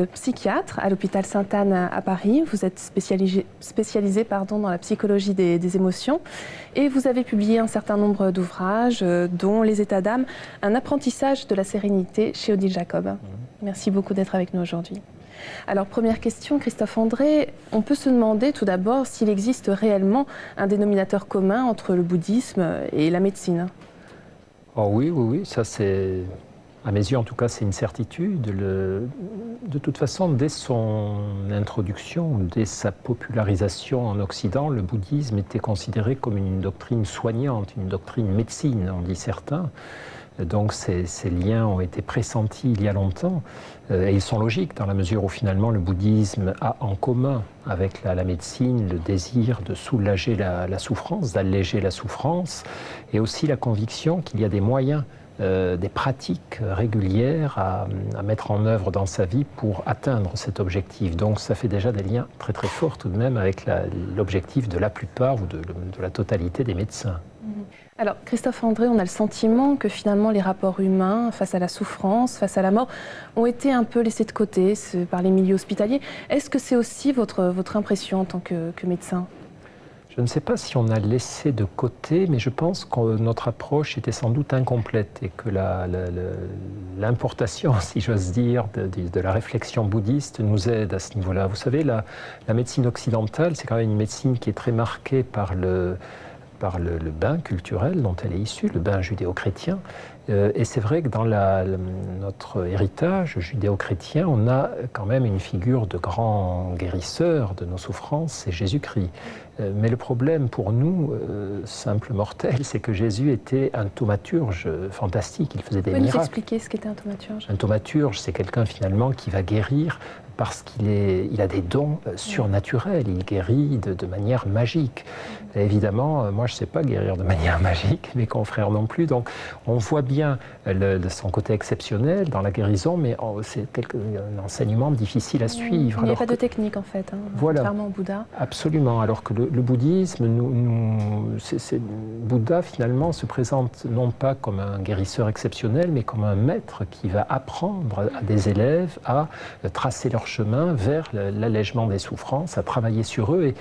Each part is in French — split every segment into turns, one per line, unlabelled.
êtes psychiatre à l'hôpital Sainte-Anne à Paris. Vous êtes spécialisé dans la psychologie des émotions et vous avez publié un certain nombre d'ouvrages, dont Les états d'âme, un apprentissage de la sérénité chez Odile Jacob. Merci beaucoup d'être avec nous aujourd'hui. Alors, première question, Christophe André, on peut se demander tout d'abord s'il existe réellement un dénominateur commun entre le bouddhisme et la médecine.
Oh oui, ça c'est, à mes yeux en tout cas, c'est une certitude. De toute façon, dès son introduction, dès sa popularisation en Occident, le bouddhisme était considéré comme une doctrine soignante, une doctrine médecine, on dit certains. Donc ces liens ont été pressentis il y a longtemps et ils sont logiques dans la mesure où finalement le bouddhisme a en commun avec la médecine le désir de soulager la souffrance, d'alléger la souffrance et aussi la conviction qu'il y a des moyens, des pratiques régulières à mettre en œuvre dans sa vie pour atteindre cet objectif. Donc ça fait déjà des liens très très forts tout de même avec l'objectif de la plupart ou de la totalité des médecins.
Alors, Christophe André, on a le sentiment que finalement les rapports humains face à la souffrance, face à la mort, ont été un peu laissés de côté par les milieux hospitaliers. Est-ce que c'est aussi votre impression en tant que médecin ?
Je ne sais pas si on a laissé de côté, mais je pense que notre approche était sans doute incomplète et que l'importation, si j'ose dire, de la réflexion bouddhiste nous aide à ce niveau-là. Vous savez, la médecine occidentale, c'est quand même une médecine qui est très marquée par le bain culturel dont elle est issue, le bain judéo-chrétien. Et c'est vrai que dans notre héritage judéo-chrétien, on a quand même une figure de grand guérisseur de nos souffrances, c'est Jésus-Christ. Mais le problème pour nous, simples mortels, c'est que Jésus était un thaumaturge fantastique, il faisait des miracles.
Vous pouvez nous expliquer ce qu'était un thaumaturge ?
Un thaumaturge, c'est quelqu'un finalement qui va guérir parce qu'il a des dons surnaturels, il guérit de manière magique. Et évidemment, moi je ne sais pas guérir de manière magique, mes confrères non plus, donc on voit bien son côté exceptionnel dans la guérison, mais c'est un enseignement difficile à suivre.
Il n'y a pas de technique en fait,
voilà,
contrairement au Bouddha.
Absolument, alors que le bouddhisme, Bouddha finalement se présente non pas comme un guérisseur exceptionnel, mais comme un maître qui va apprendre à des élèves à tracer leur chemin vers l'allègement des souffrances, à travailler sur eux.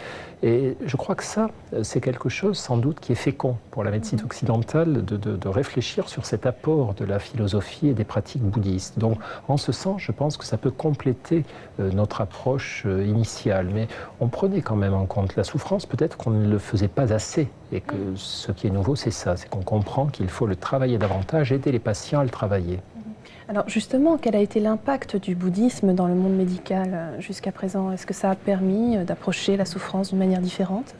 Et je crois que ça, c'est quelque chose sans doute qui est fécond pour la médecine occidentale de réfléchir sur cet apport de la philosophie et des pratiques bouddhistes. Donc en ce sens, je pense que ça peut compléter notre approche initiale. Mais on prenait quand même en compte la souffrance, peut-être qu'on ne le faisait pas assez. Et que ce qui est nouveau, c'est ça, c'est qu'on comprend qu'il faut le travailler davantage, aider les patients à le travailler.
Alors justement, quel a été l'impact du bouddhisme dans le monde médical jusqu'à présent? Est-ce que ça a permis d'approcher la souffrance d'une manière différente?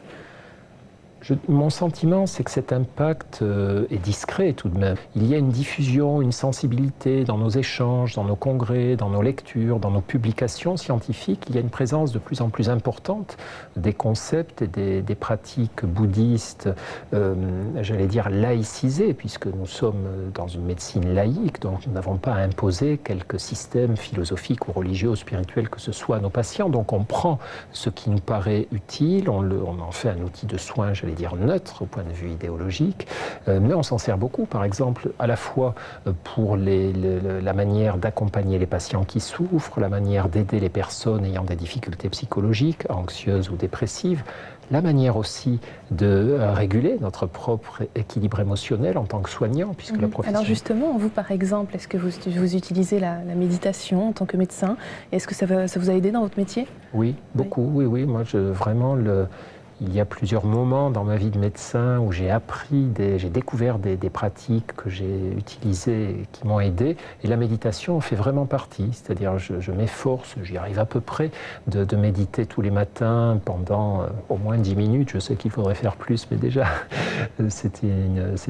Mon sentiment, c'est que cet impact est discret tout de même. Il y a une diffusion, une sensibilité dans nos échanges, dans nos congrès, dans nos lectures, dans nos publications scientifiques. Il y a une présence de plus en plus importante des concepts et des pratiques bouddhistes, j'allais dire laïcisées, puisque nous sommes dans une médecine laïque, donc nous n'avons pas à imposer quelque système philosophique ou religieux ou spirituel que ce soit à nos patients. Donc on prend ce qui nous paraît utile, on en fait un outil de soin, j'allais dire neutre au point de vue idéologique, mais on s'en sert beaucoup, par exemple, à la fois pour la manière d'accompagner les patients qui souffrent, la manière d'aider les personnes ayant des difficultés psychologiques, anxieuses ou dépressives, la manière aussi de réguler notre propre équilibre émotionnel en tant que soignant, puisque la profession... Alors
justement, vous par exemple, est-ce que vous utilisez la méditation en tant que médecin? Est-ce que ça vous a aidé dans votre métier?
Oui, beaucoup, oui. Moi, vraiment, il y a plusieurs moments dans ma vie de médecin où j'ai découvert des pratiques que j'ai utilisées et qui m'ont aidé. Et la méditation en fait vraiment partie. C'est-à-dire, je m'efforce, j'y arrive à peu près, de méditer tous les matins pendant au moins 10 minutes. Je sais qu'il faudrait faire plus, mais déjà, c'est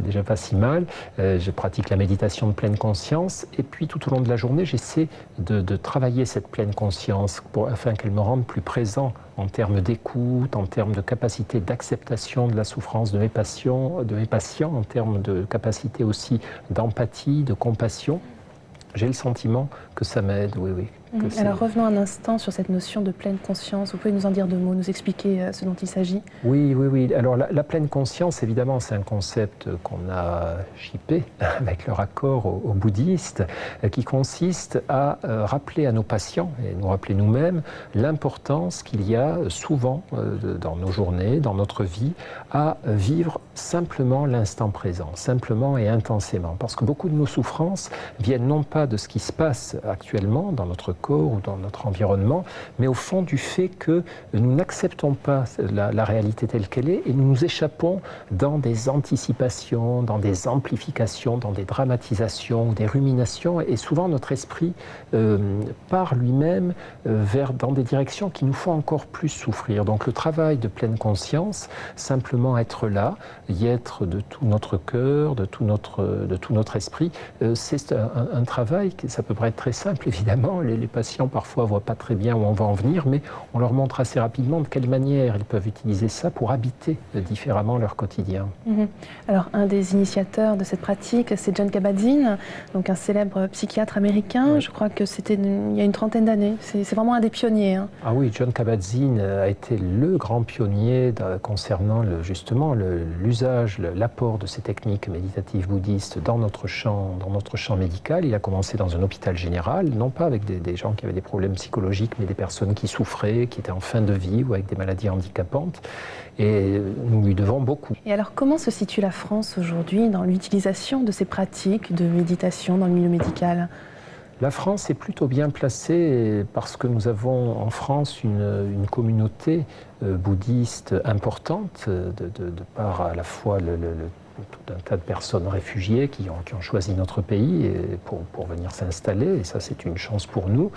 déjà pas si mal. Je pratique la méditation de pleine conscience. Et puis, tout au long de la journée, j'essaie de travailler cette pleine conscience afin qu'elle me rende plus présent en termes d'écoute, en termes de capacité d'acceptation de la souffrance de mes patients, en termes de capacité aussi d'empathie, de compassion. J'ai le sentiment que ça m'aide, oui.
Alors revenons un instant sur cette notion de pleine conscience. Vous pouvez nous en dire 2 mots, nous expliquer ce dont il s'agit?
Oui. Alors la pleine conscience, évidemment, c'est un concept qu'on a chippé avec le raccord aux bouddhistes, qui consiste à rappeler à nos patients et nous rappeler nous-mêmes l'importance qu'il y a souvent dans nos journées, dans notre vie, à vivre simplement l'instant présent, simplement et intensément. Parce que beaucoup de nos souffrances viennent non pas de ce qui se passe actuellement dans notre corps ou dans notre environnement, mais au fond du fait que nous n'acceptons pas la réalité telle qu'elle est et nous nous échappons dans des anticipations, dans des amplifications, dans des dramatisations ou des ruminations, et souvent notre esprit part lui-même dans des directions qui nous font encore plus souffrir. Donc le travail de pleine conscience, simplement être là, y être de tout notre cœur, de tout notre esprit, c'est un travail, ça peut paraître très simple évidemment, les patients parfois ne voient pas très bien où on va en venir, mais on leur montre assez rapidement de quelle manière ils peuvent utiliser ça pour habiter différemment leur quotidien.
Alors un des initiateurs de cette pratique, c'est Jon Kabat-Zinn, donc un célèbre psychiatre américain. Oui. Je crois que c'était il y a une 30aine d'années. C'est vraiment un des pionniers. Hein.
Ah oui, Jon Kabat-Zinn a été le grand pionnier concernant justement l'usage, l'apport de ces techniques méditatives bouddhistes dans notre champ médical. Il a commencé dans un hôpital général, non pas avec des gens qui avaient des problèmes psychologiques, mais des personnes qui souffraient, qui étaient en fin de vie ou avec des maladies handicapantes. Et nous lui devons beaucoup.
Et alors, comment se situe la France aujourd'hui dans l'utilisation de ces pratiques de méditation dans le milieu médical ?
La France est plutôt bien placée parce que nous avons en France une communauté bouddhiste importante, de par à la fois tout un tas de personnes réfugiées qui ont choisi notre pays pour venir s'installer, et ça c'est une chance pour nous.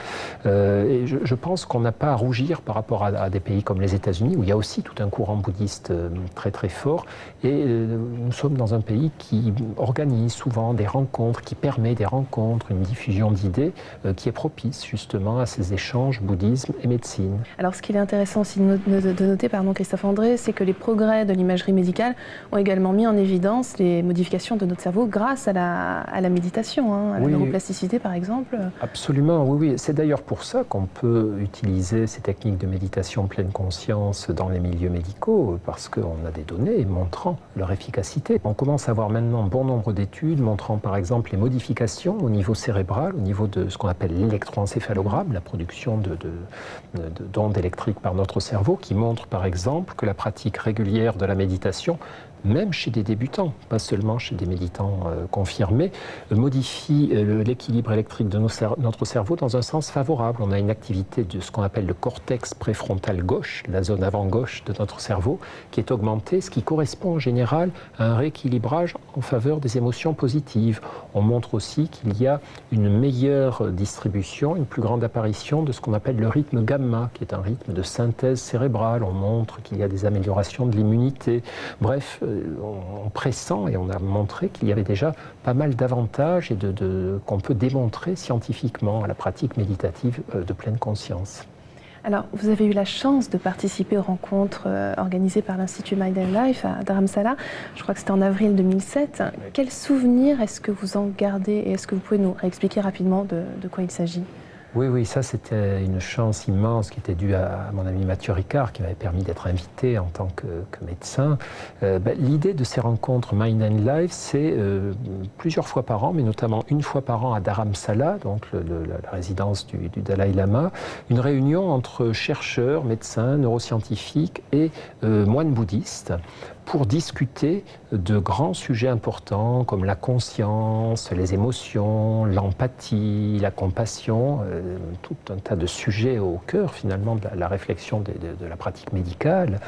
Et je pense qu'on n'a pas à rougir par rapport à des pays comme les États-Unis, où il y a aussi tout un courant bouddhiste très très fort, et nous sommes dans un pays qui organise souvent des rencontres, qui permet des rencontres, une diffusion d'idées qui est propice justement à ces échanges bouddhisme et médecine.
Alors ce qu'il est intéressant aussi de noter, Christophe André, c'est que les progrès de l'imagerie médicale ont également mis en évidence les modifications de notre cerveau grâce à la méditation, à la neuroplasticité par exemple.
Absolument, oui. C'est d'ailleurs pour ça qu'on peut utiliser ces techniques de méditation pleine conscience dans les milieux médicaux, parce qu'on a des données montrant leur efficacité. On commence à avoir maintenant bon nombre d'études montrant par exemple les modifications au niveau cérébral, au niveau de ce qu'on appelle l'électroencéphalogramme, la production d'ondes électriques par notre cerveau, qui montrent par exemple que la pratique régulière de la méditation, même chez des débutants, pas seulement chez des méditants confirmés, modifie l'équilibre électrique de notre cerveau dans un sens favorable. On a une activité de ce qu'on appelle le cortex préfrontal gauche, la zone avant-gauche de notre cerveau, qui est augmentée, ce qui correspond en général à un rééquilibrage en faveur des émotions positives. On montre aussi qu'il y a une meilleure distribution, une plus grande apparition de ce qu'on appelle le rythme gamma, qui est un rythme de synthèse cérébrale. On montre qu'il y a des améliorations de l'immunité. Bref, on pressent et on a montré qu'il y avait déjà pas mal d'avantages et qu'on peut démontrer scientifiquement à la pratique méditative de pleine conscience.
Alors, vous avez eu la chance de participer aux rencontres organisées par l'Institut Mind and Life à Dharamsala. Je crois que c'était en avril 2007. Oui. Quel souvenir est-ce que vous en gardez et est-ce que vous pouvez nous réexpliquer rapidement de quoi il s'agit ?
Oui, ça c'était une chance immense qui était due à mon ami Mathieu Ricard qui m'avait permis d'être invité en tant que médecin. L'idée de ces rencontres Mind and Life, c'est plusieurs fois par an, mais notamment une fois par an à Dharamsala, donc la résidence du Dalai Lama, une réunion entre chercheurs, médecins, neuroscientifiques et moines bouddhistes pour discuter de grands sujets importants comme la conscience, les émotions, l'empathie, la compassion, tout un tas de sujets au cœur finalement de la réflexion de la pratique médicale.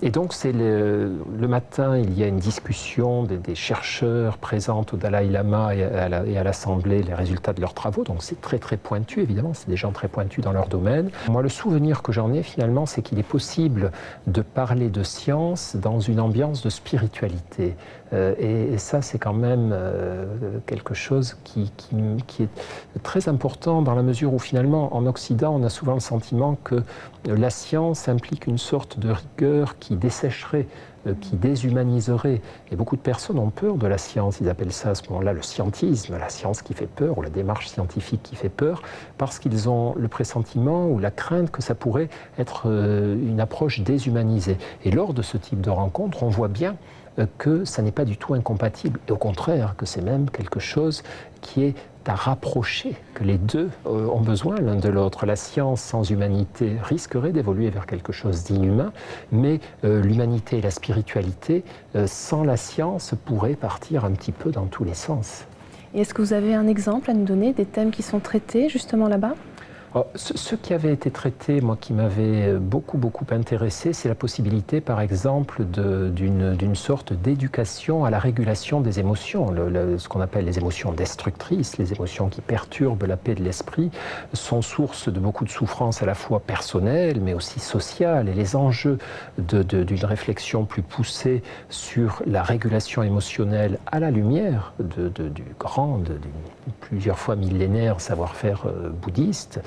Et donc c'est le matin, il y a une discussion des chercheurs présents au Dalai Lama et à l'Assemblée, les résultats de leurs travaux, donc c'est très très pointu évidemment, c'est des gens très pointus dans leur domaine. Moi le souvenir que j'en ai finalement, c'est qu'il est possible de parler de science dans une ambiance de spiritualité. Et ça, c'est quand même quelque chose qui est très important dans la mesure où finalement, en Occident, on a souvent le sentiment que la science implique une sorte de rigueur qui dessécherait, qui déshumaniserait. Et beaucoup de personnes ont peur de la science. Ils appellent ça à ce moment-là le scientisme, la science qui fait peur, ou la démarche scientifique qui fait peur, parce qu'ils ont le pressentiment ou la crainte que ça pourrait être une approche déshumanisée. Et lors de ce type de rencontre, on voit bien que ça n'est pas du tout incompatible, et au contraire, que c'est même quelque chose qui est à rapprocher, que les deux ont besoin l'un de l'autre. La science sans humanité risquerait d'évoluer vers quelque chose d'inhumain, mais l'humanité et la spiritualité, sans la science, pourraient partir un petit peu dans tous les sens.
Et est-ce que vous avez un exemple à nous donner des thèmes qui sont traités justement là-bas ?
Ce qui avait été traité, moi, qui m'avait beaucoup intéressé, c'est la possibilité, par exemple, d'une sorte d'éducation à la régulation des émotions. Ce qu'on appelle les émotions destructrices, les émotions qui perturbent la paix de l'esprit, sont source de beaucoup de souffrances à la fois personnelles, mais aussi sociales. Et les enjeux d'une réflexion plus poussée sur la régulation émotionnelle à la lumière du plusieurs fois millénaire savoir-faire bouddhiste,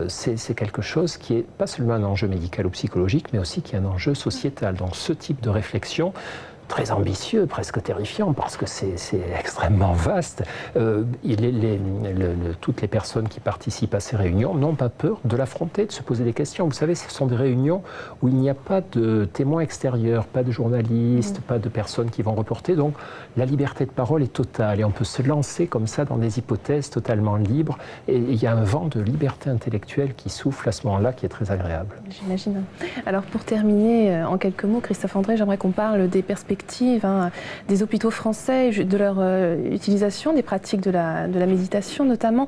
c'est quelque chose qui n'est pas seulement un enjeu médical ou psychologique, mais aussi qui est un enjeu sociétal. Donc ce type de réflexion, très ambitieux, presque terrifiant, parce que c'est extrêmement vaste. Toutes les personnes qui participent à ces réunions n'ont pas peur de l'affronter, de se poser des questions. Vous savez, ce sont des réunions où il n'y a pas de témoins extérieurs, pas de journalistes, pas de personnes qui vont reporter. Donc la liberté de parole est totale et on peut se lancer comme ça dans des hypothèses totalement libres. Et il y a un vent de liberté intellectuelle qui souffle à ce moment-là qui est très agréable.
J'imagine. Alors pour terminer, en quelques mots, Christophe André, j'aimerais qu'on parle des perspectives des hôpitaux français, de leur utilisation, des pratiques de la méditation notamment.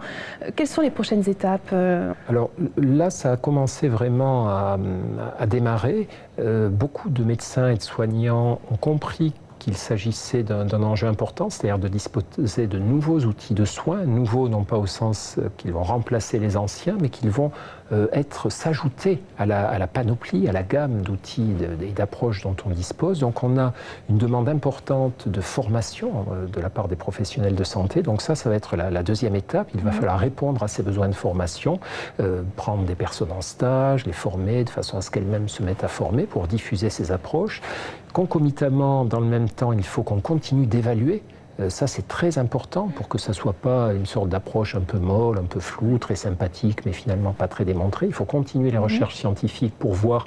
Quelles sont les prochaines étapes ?
Alors là, ça a commencé vraiment à démarrer. Beaucoup de médecins et de soignants ont compris qu'il s'agissait d'un enjeu important, c'est-à-dire de disposer de nouveaux outils de soins, nouveaux non pas au sens qu'ils vont remplacer les anciens, mais qu'ils vont s'ajouter à la panoplie, à la gamme d'outils et d'approches dont on dispose. Donc on a une demande importante de formation de la part des professionnels de santé. Donc ça va être la deuxième étape. Il va falloir répondre à ces besoins de formation, prendre des personnes en stage, les former de façon à ce qu'elles-mêmes se mettent à former pour diffuser ces approches. Concomitamment, dans le même temps, il faut qu'on continue d'évaluer. Ça, c'est très important pour que ça ne soit pas une sorte d'approche un peu molle, un peu floue, très sympathique, mais finalement pas très démontrée. Il faut continuer les recherches scientifiques pour voir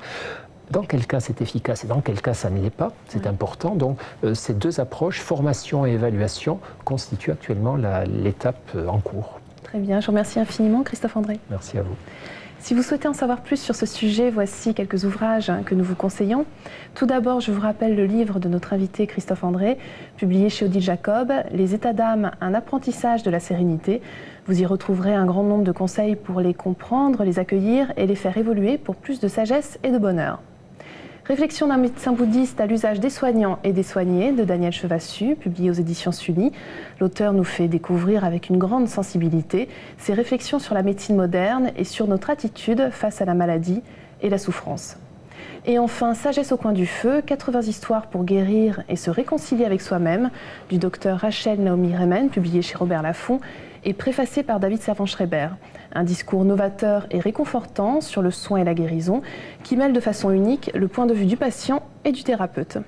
dans quel cas c'est efficace et dans quel cas ça ne l'est pas. C'est important. Donc, ces deux approches, formation et évaluation, constituent actuellement l'étape en cours.
Très bien. Je vous remercie infiniment, Christophe André.
Merci à vous.
Si vous souhaitez en savoir plus sur ce sujet, voici quelques ouvrages que nous vous conseillons. Tout d'abord, je vous rappelle le livre de notre invité Christophe André, publié chez Odile Jacob, « Les états d'âme, un apprentissage de la sérénité ». Vous y retrouverez un grand nombre de conseils pour les comprendre, les accueillir et les faire évoluer pour plus de sagesse et de bonheur. Réflexion d'un médecin bouddhiste à l'usage des soignants et des soignés de Daniel Chevassus, publié aux éditions Sully. L'auteur nous fait découvrir avec une grande sensibilité ses réflexions sur la médecine moderne et sur notre attitude face à la maladie et la souffrance. Et enfin, Sagesse au coin du feu, 80 histoires pour guérir et se réconcilier avec soi-même, du docteur Rachel Naomi Remen, publié chez Robert Laffont, et préfacé par David Servan-Schreiber. Un discours novateur et réconfortant sur le soin et la guérison, qui mêle de façon unique le point de vue du patient et du thérapeute.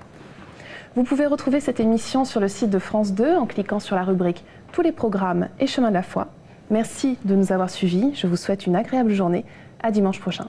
Vous pouvez retrouver cette émission sur le site de France 2 en cliquant sur la rubrique « Tous les programmes et Chemin de la foi ». Merci de nous avoir suivis. Je vous souhaite une agréable journée. À dimanche prochain.